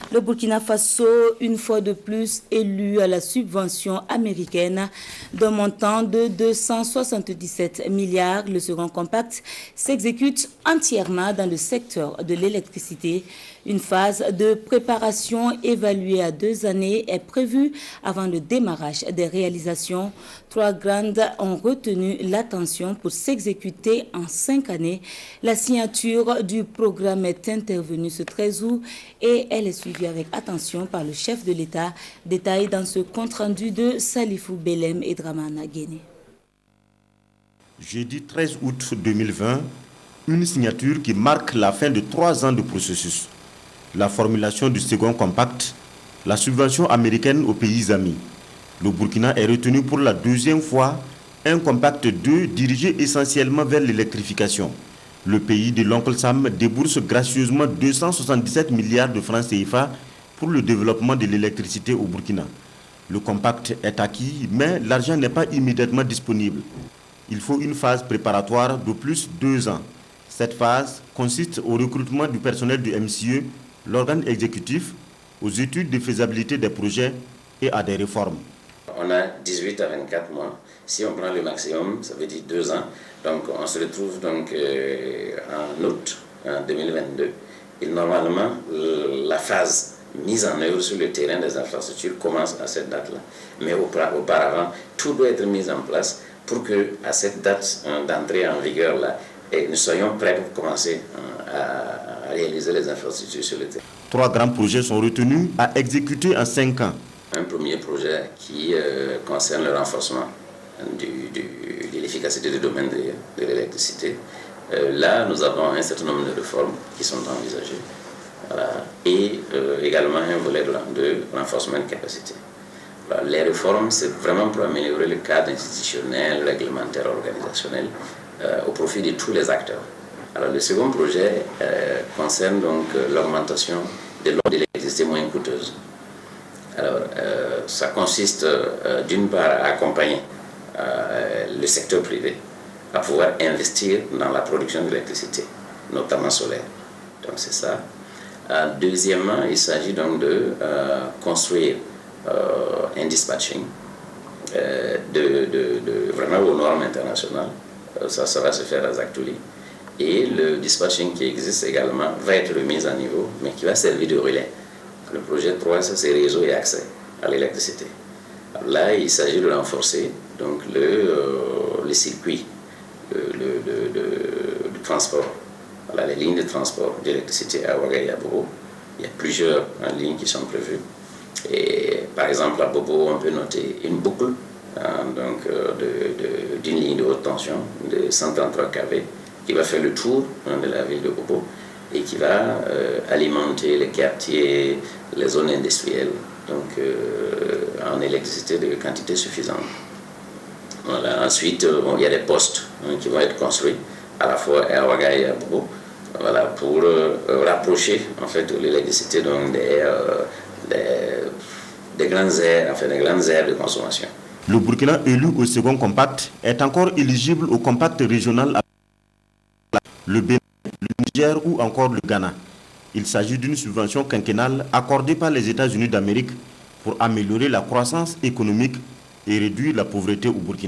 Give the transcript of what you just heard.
Le Burkina Faso, une fois de plus, élu à la subvention américaine d'un montant de 277 milliards. Le second compact s'exécute entièrement dans le secteur de l'électricité. Une phase de préparation évaluée à 2 années est prévue avant le démarrage des réalisations. 3 grandes ont retenu l'attention pour s'exécuter en 5 années. La signature du programme est intervenue ce 13 août et elle est suivie avec attention par le chef de l'État. Détail dans ce compte-rendu de Salifou Belem et Dramana Guéné. Jeudi 13 août 2020, une signature qui marque la fin de 3 ans de processus. La formulation du second compact, la subvention américaine aux pays amis. Le Burkina est retenu pour la 2e fois, un compact 2 dirigé essentiellement vers l'électrification. Le pays de l'oncle Sam débourse gracieusement 277 milliards de francs CFA pour le développement de l'électricité au Burkina. Le compact est acquis, mais l'argent n'est pas immédiatement disponible. Il faut une phase préparatoire de plus 2 ans. Cette phase consiste au recrutement du personnel du MCE, l'organe exécutif, aux études de faisabilité des projets et à des réformes. On a 18 à 24 mois. Si on prend le maximum, ça veut dire 2 ans. Donc on se retrouve donc en août 2022. Et normalement, la phase mise en œuvre sur le terrain des infrastructures commence à cette date-là. Mais auparavant, tout doit être mis en place pour qu'à cette date d'entrée en vigueur-là, nous soyons prêts pour commencer à réaliser les infrastructures sur le terrain. 3 grands projets sont retenus à exécuter en 5 ans. Un premier projet qui concerne le renforcement de l'efficacité du domaine de l'électricité. Là, nous avons un certain nombre de réformes qui sont envisagées. Voilà. Et également un volet de renforcement de capacité. Voilà. Les réformes, c'est vraiment pour améliorer le cadre institutionnel, réglementaire, organisationnel, au profit de tous les acteurs. Alors, le second projet concerne donc l'augmentation de l'offre d'électricité moins coûteuse. Alors, ça consiste d'une part à accompagner le secteur privé à pouvoir investir dans la production d'électricité, notamment solaire. Donc c'est ça. Deuxièmement, il s'agit donc de construire un dispatching vraiment aux normes internationales. Ça va se faire à Zagtouli. Et le dispatching qui existe également va être remis à niveau, mais qui va servir de relais. Le projet 3, c'est réseau et accès à l'électricité. Là, il s'agit de renforcer donc, le circuit de transport, voilà, les lignes de transport d'électricité à Ouaga et à Bobo. Il y a plusieurs lignes qui sont prévues. Et par exemple, à Bobo, on peut noter une boucle d'une ligne de haute tension de 133 kV qui va faire le tour de la ville de Bobo et qui va alimenter les quartiers, les zones industrielles, donc en électricité de quantité suffisante. Voilà. Ensuite, il y a des postes qui vont être construits à la fois à Ouaga et à Bobo, voilà, pour rapprocher en fait l'électricité des grandes aires de consommation. Le Burkina élu au second compact est encore éligible au compact régional le Bénin, le Niger ou encore le Ghana. Il s'agit d'une subvention quinquennale accordée par les États-Unis d'Amérique pour améliorer la croissance économique et réduire la pauvreté au Burkina.